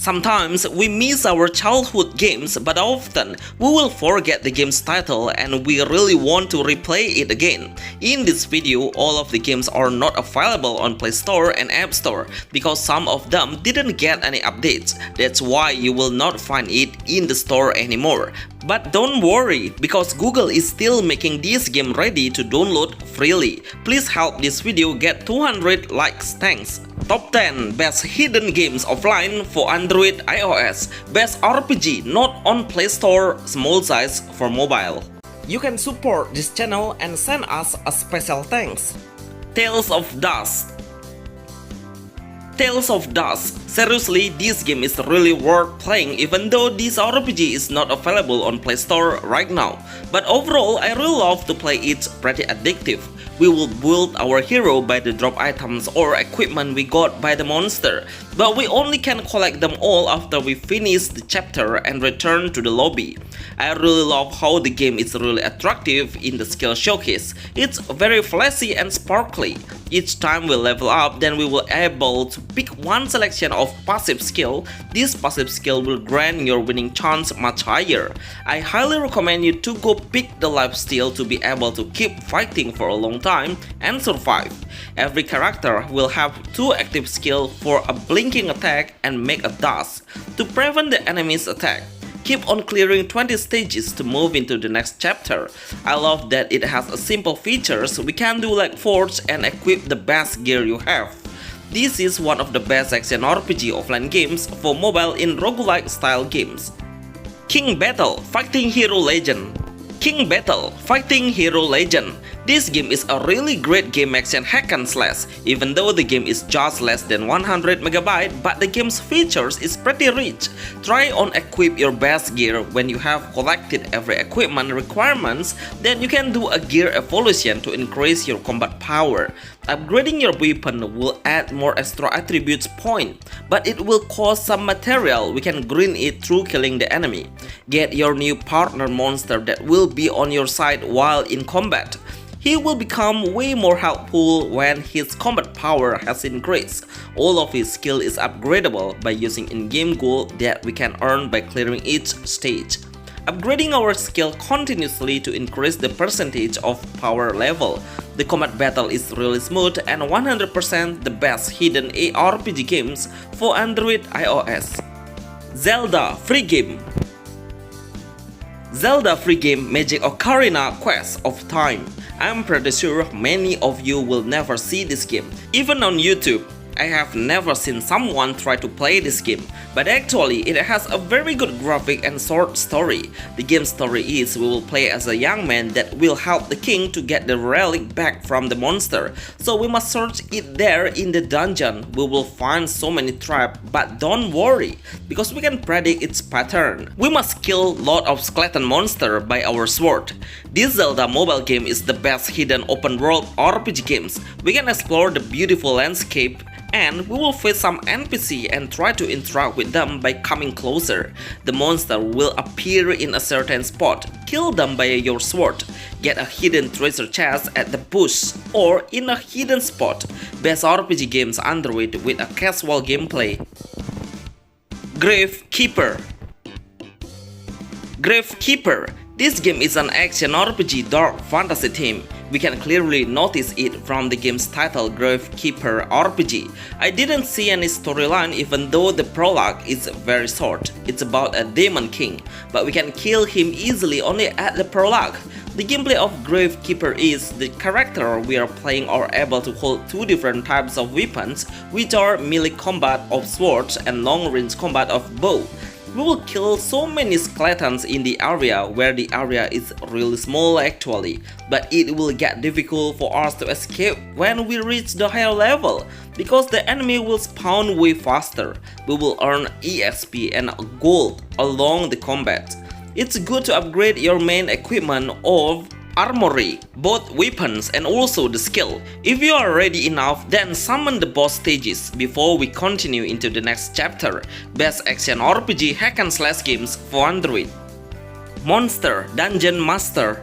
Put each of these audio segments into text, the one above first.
Sometimes we miss our childhood games, but often we will forget the game's title and we really want to replay it again. In this video, all of the games are not available on Play Store and App Store because some of them didn't get any updates. That's why you will not find it in the store anymore. But don't worry, because Google is still making this game ready to download freely. Please help this video get 200 likes, thanks. Top 10 Best Hidden Games Offline for Android iOS. Best RPG not on Play Store, small size for mobile. You can support this channel and send us a special thanks. Tales of Dust. Tales of Dust. Seriously, this game is really worth playing even though this RPG is not available on Play Store right now. But overall, I really love to play it, pretty addictive. We will build our hero by the drop items or equipment we got by the monster, but we only can collect them all after we finish the chapter and return to the lobby. I really love how the game is really attractive in the skill showcase. It's very flashy and sparkly. Each time we level up, then we will able to pick one selection of passive skill. This passive skill will grant your winning chance much higher. I highly recommend you to go pick the lifesteal to be able to keep fighting for a long time and survive. Every character will have 2 active skills for a blinking attack and make a dash to prevent the enemy's attack. Keep on clearing 20 stages to move into the next chapter. I love that it has a simple features we can do like forge and equip the best gear you have. This is one of the best action RPG offline games for mobile in roguelike style games. King Battle Fighting Hero Legend. King Battle Fighting Hero Legend. This game is a really great game action hack and slash. Even though the game is just less than 100 MB, but the game's features is pretty rich. Try on equip your best gear. When you have collected every equipment requirements, then you can do a gear evolution to increase your combat power. Upgrading your weapon will add more extra attributes point, but it will cost some material. We can green it through killing the enemy. Get your new partner monster that will be on your side while in combat. He will become way more helpful when his combat power has increased. All of his skill is upgradable by using in-game gold that we can earn by clearing each stage. Upgrading our skill continuously to increase the percentage of power level. The combat battle is really smooth and 100% the best hidden ARPG games for Android iOS. Zelda Free Game. Zelda Free Game Magic Ocarina Quest of Time. I'm pretty sure many of you will never see this game. Even on YouTube, I have never seen someone try to play this game, but actually it has a very good graphic and short story. The game's story is we will play as a young man that will help the king to get the relic back from the monster. So we must search it there in the dungeon. We will find so many traps, but don't worry, because we can predict its pattern. We must kill lot of skeleton monster by our sword. This Zelda mobile game is the best hidden open world RPG games. We can explore the beautiful landscape, and we will face some NPC and try to interact with them by coming closer. The monster will appear in a certain spot. Kill them by your sword. Get a hidden treasure chest at the bush or in a hidden spot. Best RPG games Android with a casual gameplay. Gravekeeper. Gravekeeper. This game is an action RPG dark fantasy theme. We can clearly notice it from the game's title Gravekeeper RPG. I didn't see any storyline even though the prologue is very short. It's about a demon king, but we can kill him easily only at the prologue. The gameplay of Gravekeeper is the character we are playing are able to hold 2 different types of weapons, which are melee combat of swords and long-range combat of bow. We will kill so many skeletons in the area where the area is really small actually, but it will get difficult for us to escape when we reach the higher level because the enemy will spawn way faster. We will earn EXP and gold along the combat. It's good to upgrade your main equipment of armory, both weapons and also the skill. If you are ready enough, then summon the boss stages before we continue into the next chapter. Best action RPG hack and slash games for Android. Monster Dungeon Master.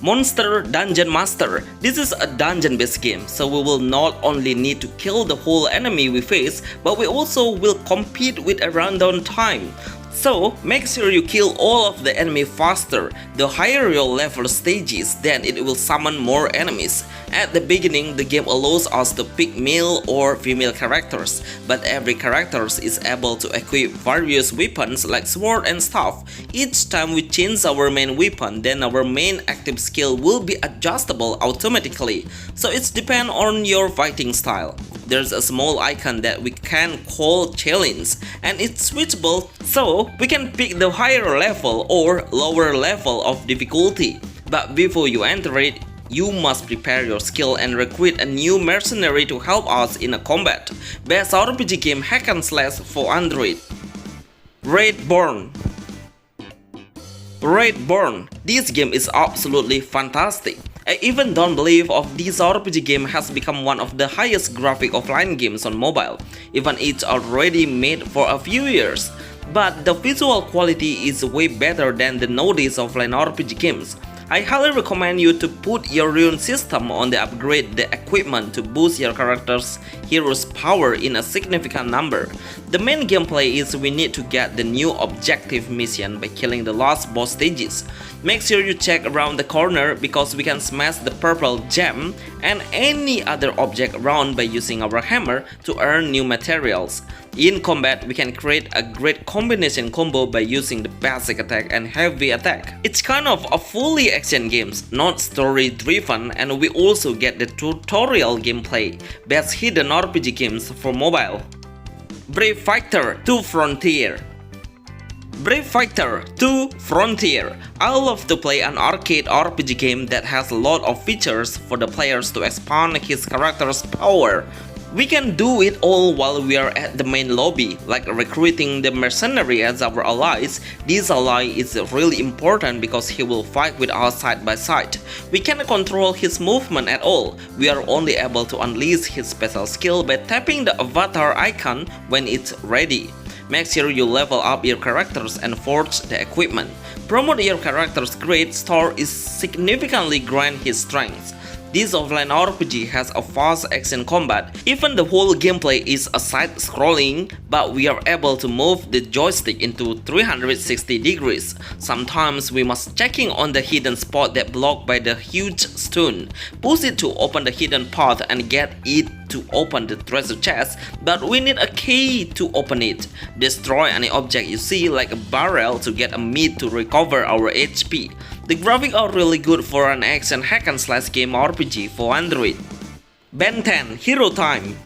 Monster Dungeon Master. This is a dungeon-based game, so we will not only need to kill the whole enemy we face, but we also will compete with a rundown time. So, make sure you kill all of the enemy faster. The higher your level stage is, then it will summon more enemies. At the beginning, the game allows us to pick male or female characters, but every character is able to equip various weapons like sword and staff. Each time we change our main weapon, then our main active skill will be adjustable automatically, so it's depend on your fighting style. There's a small icon that we can call challenge, and it's switchable, so we can pick the higher level or lower level of difficulty. But before you enter it, you must prepare your skill and recruit a new mercenary to help us in a combat. Best RPG game hack and slash for Android. Raidborn. This game is absolutely fantastic. I even don't believe this RPG game has become one of the highest graphic offline games on mobile, even it's already made for a few years. But the visual quality is way better than the nowadays offline RPG games. I highly recommend you to put your rune system on the upgrade the equipment to boost your character's hero's power in a significant number. The main gameplay is we need to get the new objective mission by killing the last boss stages. Make sure you check around the corner because we can smash the purple gem and any other object around by using our hammer to earn new materials. In combat, we can create a great combination combo by using the basic attack and heavy attack. It's kind of a fully action game, not story driven, and we also get the tutorial gameplay. Best hidden RPG games for mobile. Brave Fighter 2 Frontier. Brave Fighter 2 Frontier. I love to play an arcade RPG game that has a lot of features for the players to expand his character's power. We can do it all while we are at the main lobby, like recruiting the mercenary as our allies. This ally is really important because he will fight with us side by side. We cannot control his movement at all. We are only able to unleash his special skill by tapping the avatar icon when it's ready. Make sure you level up your characters and forge the equipment. Promote your character's great store is significantly grant his strengths. This offline RPG has a fast action combat. Even the whole gameplay is a side-scrolling, but we are able to move the joystick into 360 degrees. Sometimes we must checking on the hidden spot that blocked by the huge stone. Push it to open the hidden path and get it to open the treasure chest, but we need a key to open it. Destroy any object you see like a barrel to get a meat to recover our HP. The graphics are really good for an action hack and slash game RPG for Android. Ben 10 Hero Time.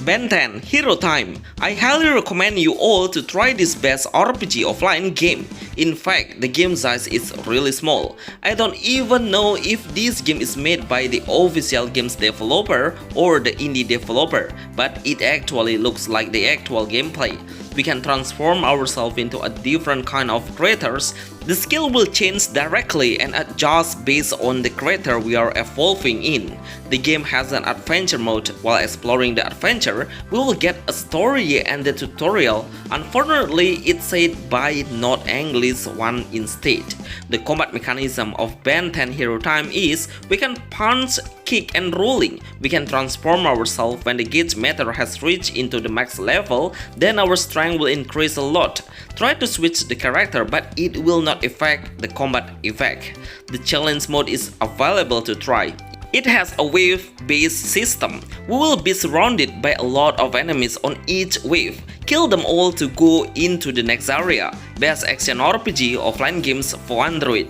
Ben 10 Hero Time. I highly recommend you all to try this best RPG offline game. In fact, the game size is really small. I don't even know if this game is made by the official games developer or the indie developer, but it actually looks like the actual gameplay. We can transform ourselves into a different kind of creators. The skill will change directly and adjust based on the creator we are evolving in. The game has an adventure mode. While exploring the adventure, we will get a story and the tutorial. Unfortunately, it's said by not English one instead. The combat mechanism of Ben 10 Hero Time is we can punch, kick and rolling. We can transform ourselves when the gauge meter has reached into the max level, then our strength will increase a lot. Try to switch the character, but it will not affect the combat effect. The challenge mode is available to try. It has a wave-based system. We will be surrounded by a lot of enemies on each wave. Kill them all to go into the next area. Best action RPG offline games for Android.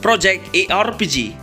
Project ARPG.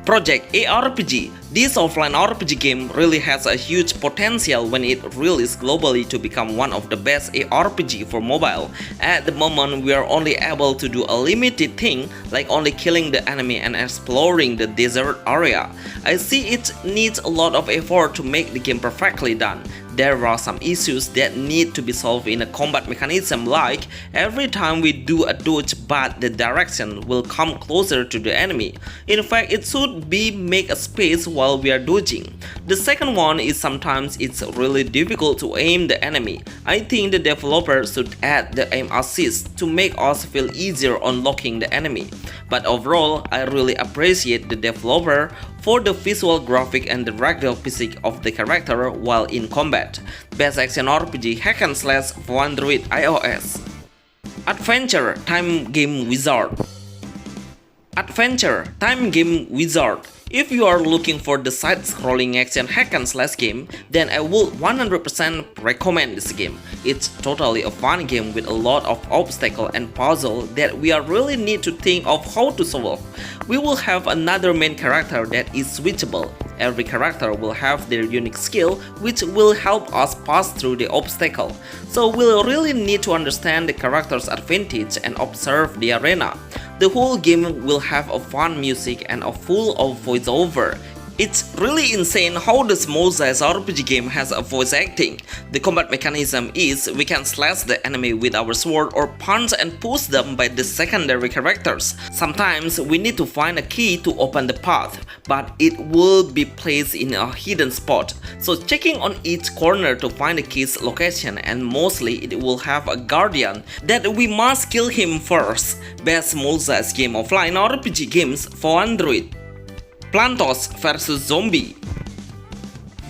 Project ARPG. This offline RPG game really has a huge potential when it releases globally to become one of the best ARPG for mobile. At the moment, we are only able to do a limited thing like only killing the enemy and exploring the desert area. I see it needs a lot of effort to make the game perfectly done. There are some issues that need to be solved in a combat mechanism, like every time we do a dodge but the direction will come closer to the enemy. In fact, it should be make a space while we are dodging. The second one is sometimes it's really difficult to aim the enemy. I think the developer should add the aim assist to make us feel easier on locking the enemy. But overall, I really appreciate the developer for the visual graphic and the ragdoll physics of the character while in combat. Best action RPG hack and slash for Android iOS. Adventure Time Game Wizard. Adventure Time Game Wizard. If you are looking for the side-scrolling action hack and slash game, then I would 100% recommend this game. It's totally a fun game with a lot of obstacles and puzzles that we are really need to think of how to solve. We will have another main character that is switchable. Every character will have their unique skill which will help us pass through the obstacle. So we'll really need to understand the character's advantage and observe the arena. The whole game will have a fun music and a full of voiceover. It's really insane how the small size RPG game has a voice acting. The combat mechanism is we can slash the enemy with our sword or punch and push them by the secondary characters. Sometimes we need to find a key to open the path, but it will be placed in a hidden spot. So checking on each corner to find the key's location, and mostly it will have a guardian that we must kill him first. Best small size game offline RPG games for Android. Plantos vs Zombie.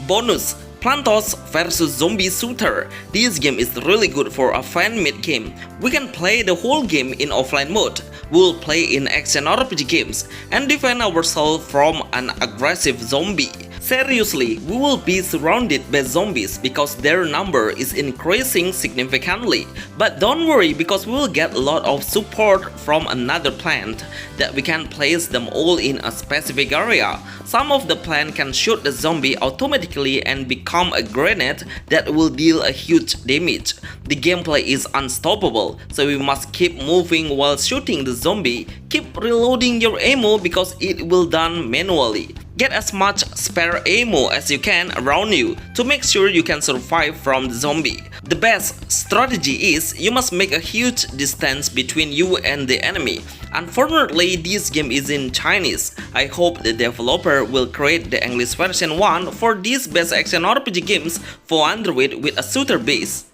Bonus: Plantos vs Zombie Shooter. This game is really good for a fan-made game. We can play the whole game in offline mode. We'll play in action RPG games and defend ourselves from an aggressive zombie. Seriously, we will be surrounded by zombies because their number is increasing significantly. But don't worry, because we will get a lot of support from another plant that we can place them all in a specific area. Some of the plant can shoot the zombie automatically and become a grenade that will deal a huge damage. The gameplay is unstoppable, so we must keep moving while shooting the zombie. Keep reloading your ammo because it will done manually. Get as much spare ammo as you can around you to make sure you can survive from the zombie. The best strategy is you must make a huge distance between you and the enemy. Unfortunately, this game is in Chinese. I hope the developer will create the English version one for these best action RPG games for Android with a shooter base.